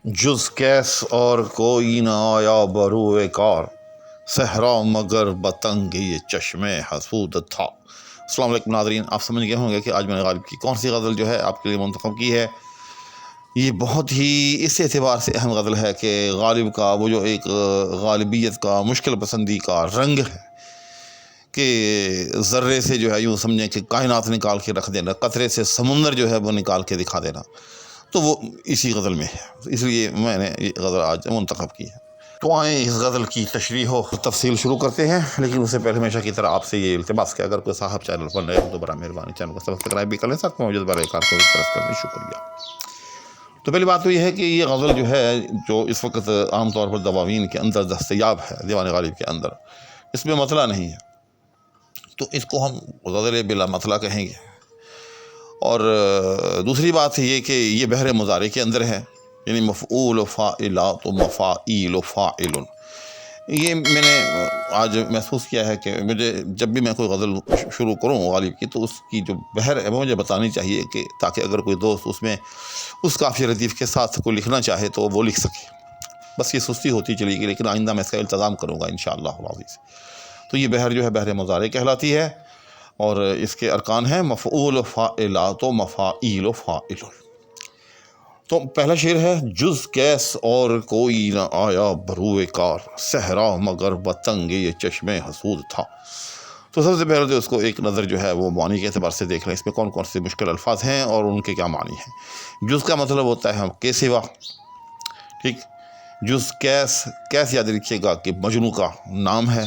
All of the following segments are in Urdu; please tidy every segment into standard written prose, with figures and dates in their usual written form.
جز کیس اور کوئی نہ آیا بروئے کار، صحرا مگر بتنگ یہ چشم حسود تھا۔ السلام علیکم ناظرین، آپ سمجھ گئے ہوں گے کہ آج میں نے غالب کی کون سی غزل جو ہے آپ کے لیے منتخب کی ہے۔ یہ بہت ہی اس اعتبار سے اہم غزل ہے کہ غالب کا وہ جو ایک غالبیت کا مشکل پسندی کا رنگ ہے کہ ذرے سے جو ہے یوں سمجھیں کہ کائنات نکال کے رکھ دینا، قطرے سے سمندر جو ہے وہ نکال کے دکھا دینا، تو وہ اسی غزل میں ہے، اس لیے میں نے یہ غزل آج منتخب کی ہے۔ تو آئیں اس غزل کی تشریح و تفصیل شروع کرتے ہیں، لیکن اس سے پہلے ہمیشہ کی طرح آپ سے یہ التماس کہ اگر کوئی صاحب چینل پر نئے ہو تو برائے مہربانی چینل کو سبسکرائب بھی کر لیں، ساتھ میں موجود بیل آئیکن کو بھی پریس کرنے شکریہ۔ تو پہلی بات تو یہ ہے کہ یہ غزل جو ہے جو اس وقت عام طور پر دواوین کے اندر دستیاب ہے، دیوان غالب کے اندر، اس میں مطلع نہیں ہے، تو اس کو ہم غزل بلا مطلع کہیں گے۔ اور دوسری بات یہ کہ یہ بحر مضارع کے اندر ہے، یعنی مفعول و فاعلات و مفاعیل و فاعل۔ یہ میں نے آج محسوس کیا ہے کہ مجھے جب بھی میں کوئی غزل شروع کروں غالب کی تو اس کی جو بحر ہے وہ مجھے بتانی چاہیے، کہ تاکہ اگر کوئی دوست اس میں اس قافیہ ردیف کے ساتھ کوئی لکھنا چاہے تو وہ لکھ سکے۔ بس یہ سستی ہوتی چلی گئی، لیکن آئندہ میں اس کا التزام کروں گا انشاءاللہ العزیز۔ تو یہ بحر جو ہے بحر مضارع کہلاتی ہے، اور اس کے ارکان ہیں مفعول و فاعلات و مفاعیل و فاعل۔ تو پہلا شعر ہے، جز کیس اور کوئی نہ آیا بروئے کار، صحرا مگر بتنگ یہ چشم حسود تھا۔ تو سب سے پہلے تو اس کو ایک نظر جو ہے وہ معنی کے اعتبار سے دیکھ لیں، اس میں کون کون سے مشکل الفاظ ہیں اور ان کے کیا معنی ہیں۔ جز کا مطلب ہوتا ہے کے سوا، ٹھیک۔ جز کیس، کیس یاد رکھیے گا کہ مجنوں کا نام ہے،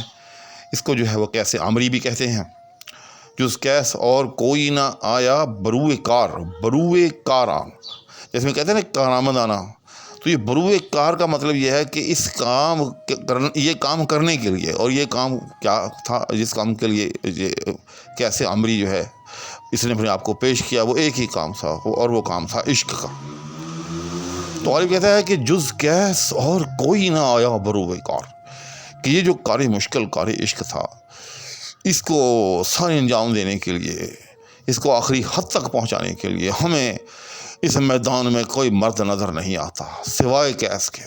اس کو جو ہے وہ کیس عامری بھی کہتے ہیں۔ جز کیس اور کوئی نہ آیا بروئے کار، بروئے کاران، جیسے میں کہتے ہیں نا کارآمد آنا، تو یہ بروئے کار کا مطلب یہ ہے کہ اس کام یہ کام کرنے کے لیے، اور یہ کام کیا تھا جس کام کے لیے یہ کیسے عامری جو ہے اس نے اپنے آپ کو پیش کیا، وہ ایک ہی کام تھا، اور وہ کام تھا عشق کا۔ تو غالب کہتا ہے کہ جز کیس اور کوئی نہ آیا بروئے کار، کہ یہ جو کار مشکل کار عشق تھا، اس کو سارے انجام دینے کے لیے، اس کو آخری حد تک پہنچانے کے لیے ہمیں اس میدان میں کوئی مرد نظر نہیں آتا سوائے کیس کے۔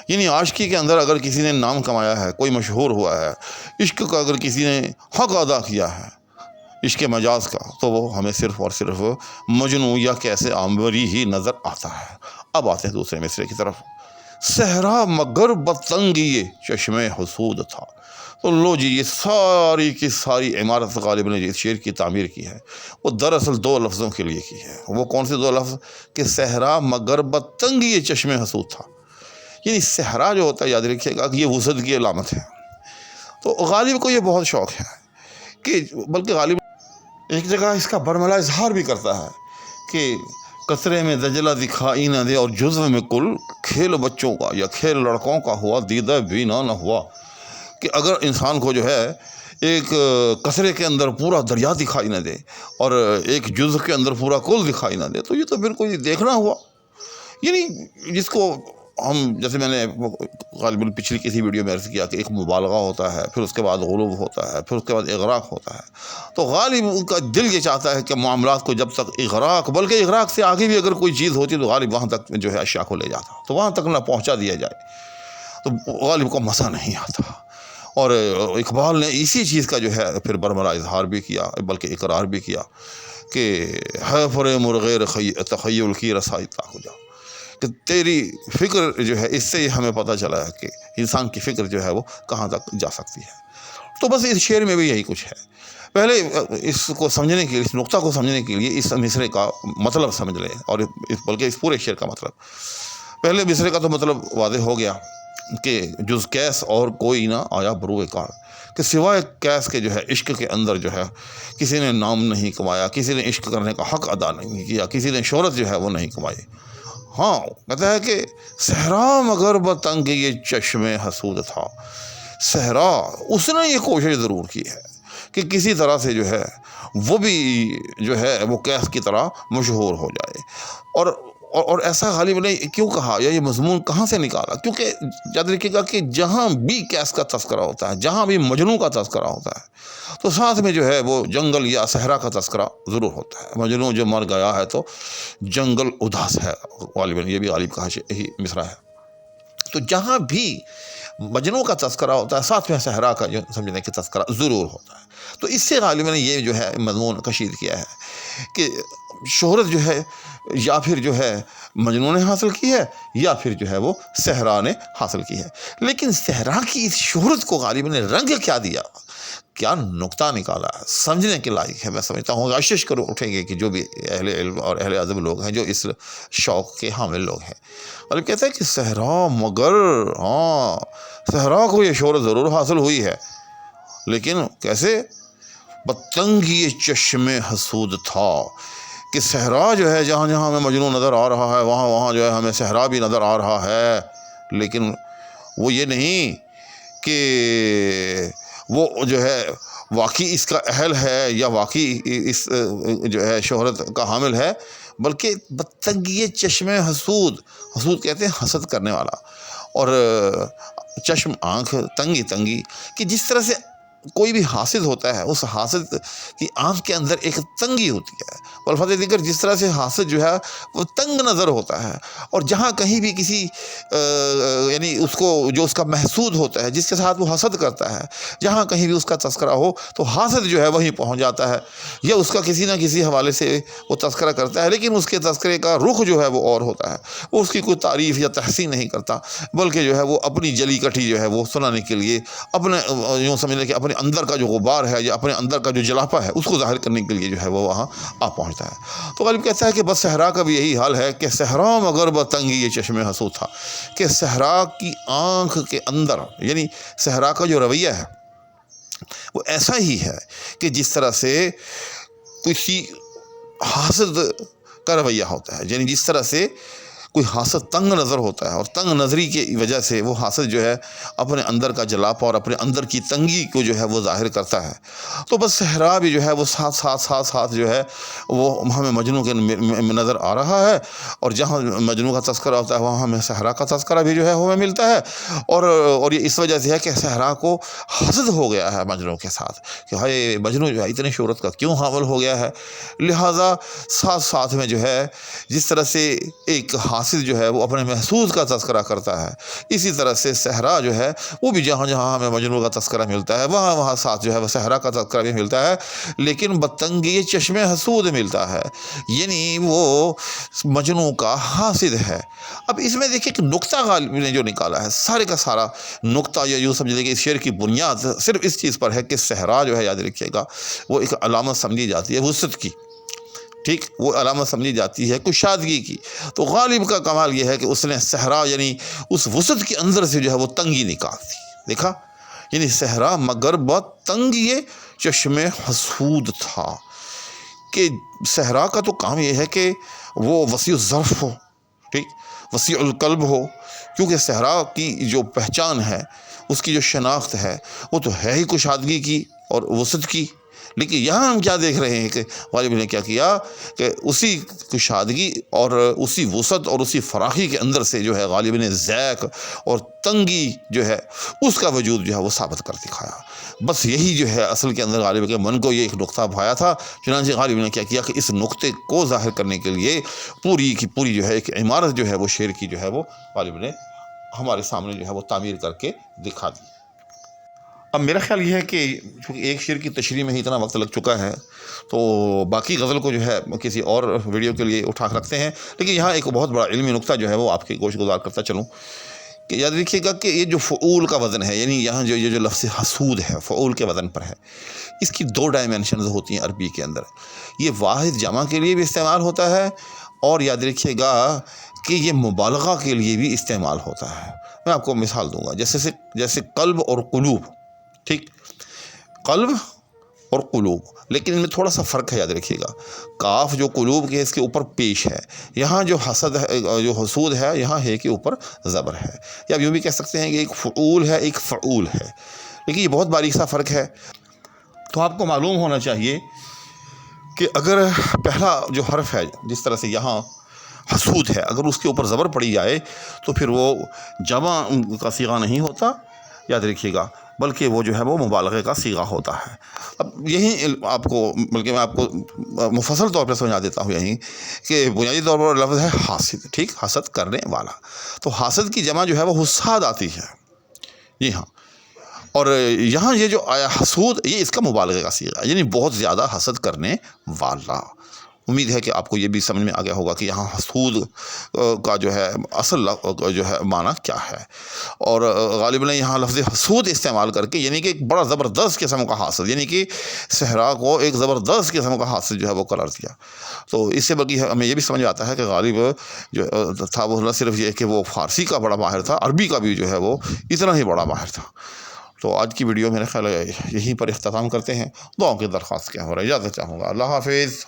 یعنی عاشقی کے اندر اگر کسی نے نام کمایا ہے، کوئی مشہور ہوا ہے، عشق کا اگر کسی نے حق ادا کیا ہے عشق مجاز کا، تو وہ ہمیں صرف اور صرف مجنوں یا کیسے عامری ہی نظر آتا ہے۔ اب آتے ہیں دوسرے مصرعے کی طرف، صحرا مگر بتنگ یہ چشم حسود تھا۔ تو لو جی، یہ ساری کی ساری عمارت غالب نے جس شعر کی تعمیر کی ہے وہ دراصل دو لفظوں کے لیے کی ہے۔ وہ کون سے دو لفظ؟ کہ صحرا مگر بتنگ یہ چشم حسود تھا۔ یعنی صحرا جو ہوتا ہے یاد رکھیے گا کہ یہ وسعت کی علامت ہے۔ تو غالب کو یہ بہت شوق ہے کہ بلکہ غالب ایک جگہ اس کا برملا اظہار بھی کرتا ہے کہ قطرے میں دجلہ دکھائی نہ دے اور جزو میں کل کھیل بچوں کا یا کھیل لڑکوں کا ہوا دیدہ بینا نہ ہوا، کہ اگر انسان کو جو ہے ایک قطرے کے اندر پورا دریا دکھائی نہ دے اور ایک جزو کے اندر پورا کل دکھائی نہ دے، تو یہ تو بالکل دیکھنا ہوا۔ یعنی جس کو ہم، جیسے میں نے غالباً پچھلی کسی ویڈیو میں عرض کیا کہ ایک مبالغہ ہوتا ہے، پھر اس کے بعد غلو ہوتا ہے، پھر اس کے بعد اغراق ہوتا ہے۔ تو غالب کا دل یہ چاہتا ہے کہ معاملات کو جب تک اغراق، بلکہ اغراق سے آگے بھی اگر کوئی چیز ہوتی تو غالب وہاں تک جو ہے اشیاء کو لے جاتا، تو وہاں تک نہ پہنچا دیا جائے تو غالب کو مزہ نہیں آتا۔ اور اقبال نے اسی چیز کا جو ہے پھر برملا اظہار بھی کیا، بلکہ اقرار بھی کیا کہ ہے فرے مرغیر تخیل کی رسائی تا ہو جا، کہ تیری فکر جو ہے، اس سے ہمیں پتہ چلا ہے کہ انسان کی فکر جو ہے وہ کہاں تک جا سکتی ہے۔ تو بس اس شعر میں بھی یہی کچھ ہے۔ پہلے اس کو سمجھنے کے لیے، اس نقطہ کو سمجھنے کے لیے اس مصرعے کا مطلب سمجھ لیں، اور بلکہ اس پورے شعر کا مطلب۔ پہلے مصرعے کا تو مطلب واضح ہو گیا کہ جز کیس اور کوئی نہ آیا بروئے کار، کہ سوائے کیس کے جو ہے عشق کے اندر جو ہے کسی نے نام نہیں کمایا، کسی نے عشق کرنے کا حق ادا نہیں کیا، کسی نے شہرت جو ہے وہ نہیں کمائی۔ ہاں، کہتا ہے کہ صحرا مگر بتنگ یہ چشم حسود تھا، صحرا اس نے یہ کوشش ضرور کی ہے کہ کسی طرح سے جو ہے وہ بھی جو ہے وہ کیس کی طرح مشہور ہو جائے، اور ایسا غالب نے کیوں کہا یا یہ مضمون کہاں سے نکالا؟ کیونکہ یاد رکھیے گا کہ جہاں بھی کیس کا تذکرہ ہوتا ہے، جہاں بھی مجنوں کا تذکرہ ہوتا ہے، تو ساتھ میں جو ہے وہ جنگل یا صحرا کا تذکرہ ضرور ہوتا ہے۔ مجنوں جو مر گیا ہے تو جنگل اداس ہے، غالباً یہ بھی غالب کا یہی مصرع ہے۔ تو جہاں بھی مجنوں کا تذکرہ ہوتا ہے ساتھ میں صحرا کا جو سمجھنے کا تذکرہ ضرور ہوتا ہے۔ تو اس سے غالباً نے یہ جو ہے مضمون کشید کیا ہے کہ شہرت جو ہے یا پھر جو ہے مجنوں نے حاصل کی ہے یا پھر جو ہے وہ صحرا نے حاصل کی ہے۔ لیکن صحرا کی اس شہرت کو غالباً نے رنگ کیا دیا، کیا نقطہ نکالا ہے، سمجھنے کے لائق ہے۔ میں سمجھتا ہوں کوشش کرو اٹھیں گے کہ جو بھی اہل علم اور اہل ادب لوگ ہیں جو اس شوق کے حامل لوگ ہیں، اور کہتے ہیں کہ صحرا مگر صحرا کو یہ شہرت ضرور حاصل ہوئی ہے، لیکن کیسے؟ بتنگی چشم حسود تھا، کہ صحرا جو ہے جہاں جہاں ہمیں مجنوں نظر آ رہا ہے وہاں وہاں جو ہے ہمیں صحرا بھی نظر آ رہا ہے، لیکن وہ یہ نہیں کہ وہ جو ہے واقعی اس کا اہل ہے یا واقعی اس جو ہے شہرت کا حامل ہے، بلکہ بدتنگی چشم حسود، حسود کہتے ہیں حسد کرنے والا، اور چشم آنکھ، تنگی کہ جس طرح سے کوئی بھی حاسد ہوتا ہے اس حاسد کی آنکھ کے اندر ایک تنگی ہوتی ہے، والفاظ ذکر جس طرح سے حاسد جو ہے وہ تنگ نظر ہوتا ہے، اور جہاں کہیں بھی کسی یعنی اس کو جو اس کا محسود ہوتا ہے جس کے ساتھ وہ حسد کرتا ہے، جہاں کہیں بھی اس کا تذکرہ ہو تو حاسد جو ہے وہیں پہنچ جاتا ہے، یا اس کا کسی نہ کسی حوالے سے وہ تذکرہ کرتا ہے، لیکن اس کے تذکرے کا رخ جو ہے وہ اور ہوتا ہے، وہ اس کی کوئی تعریف یا تحسین نہیں کرتا، بلکہ جو ہے وہ اپنی جلی کٹھی جو ہے وہ سنانے کے لیے اپنے یوں سمجھ لیں کہ اپنے اندر کا جو غبار ہے یا اپنے اندر کا جو جلاپا ہے اس کو ظاہر کرنے کے لیے جو ہے وہ وہاں آ پہنچتا ہے۔ تو غالب کہتا ہے کہ بس صحرا کا بھی یہی حال ہے کہ صحرا مگر بتنگی یہ چشم حسود تھا، کہ صحرا کی آنکھ کے اندر یعنی صحرا کا جو رویہ ہے وہ ایسا ہی ہے کہ جس طرح سے کسی حاسد کا رویہ ہوتا ہے، یعنی جس طرح سے کوئی حاسد تنگ نظر ہوتا ہے اور تنگ نظری کی وجہ سے وہ حاسد جو ہے اپنے اندر کا جلاپا اور اپنے اندر کی تنگی کو جو ہے وہ ظاہر کرتا ہے، تو بس صحرا بھی جو ہے وہ ساتھ جو ہے وہ ہمیں مجنوں کے نظر آ رہا ہے، اور جہاں مجنوں کا تذکرہ ہوتا ہے وہاں ہمیں صحرا کا تذکرہ بھی جو ہے ہمیں ملتا ہے، اور یہ اس وجہ سے ہے کہ صحرا کو حسد ہو گیا ہے مجنوں کے ساتھ کہ ہائے مجنوں جو ہے اتنے شہرت کا کیوں حامل ہو گیا ہے، لہٰذا ساتھ میں جو ہے جس طرح سے ایک حاسد جو ہے وہ اپنے محسوس کا تذکرہ کرتا ہے، اسی طرح سے صحرا جو ہے وہ بھی جہاں جہاں ہمیں مجنوں کا تذکرہ ملتا ہے وہاں ساتھ جو ہے وہ صحرا کا تذکرہ بھی ملتا ہے، لیکن بدتنگی چشم حسود ملتا ہے، یعنی وہ مجنوں کا حاسد ہے۔ اب اس میں دیکھیں کہ نقطہ غالب نے جو نکالا ہے سارے کا سارا نقطہ یہ یوں سمجھ لیں کہ اس شعر کی بنیاد صرف اس چیز پر ہے کہ صحرا جو ہے یاد رکھیے گا وہ ایک علامت سمجھی جاتی ہے وسعت کی، ٹھیک، وہ علامت سمجھی جاتی ہے کشادگی کی، تو غالب کا کمال یہ ہے کہ اس نے صحرا یعنی اس وسعت کے اندر سے جو ہے وہ تنگی نکال دی، دیکھا، یعنی صحرا مگر تنگی چشم حسود تھا، کہ صحرا کا تو کام یہ ہے کہ وہ وسیع الظرف ہو، ٹھیک، وسیع القلب ہو، کیونکہ صحرا کی جو پہچان ہے اس کی جو شناخت ہے وہ تو ہے ہی کشادگی کی اور وسعت کی، لیکن یہاں ہم کیا دیکھ رہے ہیں کہ غالب نے کیا کیا کہ اسی کشادگی اور اسی وسعت اور اسی فراخی کے اندر سے جو ہے غالب نے ذیق اور تنگی جو ہے اس کا وجود جو ہے وہ ثابت کر دکھایا، بس یہی جو ہے اصل کے اندر غالب کے من کو یہ ایک نقطہ بھایا تھا، چنانچہ غالب نے کیا کیا کہ اس نقطے کو ظاہر کرنے کے لیے پوری کی پوری جو ہے ایک عمارت جو ہے وہ شعر کی جو ہے وہ غالب نے ہمارے سامنے جو ہے وہ تعمیر کر کے دکھا دی۔ اب میرا خیال یہ ہے کہ چونکہ ایک شعر کی تشریح میں ہی اتنا وقت لگ چکا ہے تو باقی غزل کو جو ہے کسی اور ویڈیو کے لیے اٹھا کے رکھتے ہیں، لیکن یہاں ایک بہت بڑا علمی نقطہ جو ہے وہ آپ کی گوش گزار کرتا چلوں کہ یاد رکھیے گا کہ یہ جو فعول کا وزن ہے، یعنی یہاں جو لفظ حسود ہے فعول کے وزن پر ہے، اس کی 2 ڈائمینشنز ہوتی ہیں عربی کے اندر، یہ واحد جمع کے لیے بھی استعمال ہوتا ہے اور یاد رکھیے گا کہ یہ مبالغہ کے لیے بھی استعمال ہوتا ہے۔ میں آپ کو مثال دوں گا، جیسے قلب اور قلوب، ٹھیک، قلب اور قلوب، لیکن ان میں تھوڑا سا فرق ہے، یاد رکھیے گا، کاف جو قلوب کے اس کے اوپر پیش ہے، یہاں جو حسد ہے جو حسود ہے یہاں ہے کے اوپر زبر ہے، یا یوں بھی کہہ سکتے ہیں کہ ایک فعول ہے ایک فعول ہے، لیکن یہ بہت باریک سا فرق ہے۔ تو آپ کو معلوم ہونا چاہیے کہ اگر پہلا جو حرف ہے جس طرح سے یہاں حسود ہے، اگر اس کے اوپر زبر پڑی جائے تو پھر وہ جمع کا صیغہ نہیں ہوتا، یاد رکھیے گا، بلکہ وہ جو ہے وہ مبالغے کا صیغہ ہوتا ہے۔ اب یہی آپ کو، بلکہ میں آپ کو مفصل طور پہ سمجھا دیتا ہوں یہیں کہ بنیادی طور پر لفظ ہے حاسد، ٹھیک، حسد کرنے والا، تو حاسد کی جمع جو ہے وہ حساد آتی ہے، جی ہاں، اور یہاں یہ جو آیا حسود، یہ اس کا مبالغے کا صیغہ ہے، یعنی بہت زیادہ حسد کرنے والا۔ امید ہے کہ آپ کو یہ بھی سمجھ میں آ گیا ہوگا کہ یہاں حسود کا جو ہے اصل جو ہے معنی کیا ہے، اور غالباً یہاں لفظ حسود استعمال کر کے یعنی کہ ایک بڑا زبردست قسم کا حاسد، یعنی کہ صحرا کو ایک زبردست قسم کا حاسد جو ہے وہ قرار دیا۔ تو اس سے بلکہ ہمیں یہ بھی سمجھ آتا ہے کہ غالب جو تھا وہ نہ صرف یہ کہ وہ فارسی کا بڑا ماہر تھا، عربی کا بھی جو ہے وہ اتنا ہی بڑا ماہر تھا۔ تو آج کی ویڈیو میرے خیال ہے یہیں پر اختتام کرتے ہیں، دعاؤں کی درخواست کیا ہو رہا ہے، اجازت چاہوں گا، اللہ حافظ۔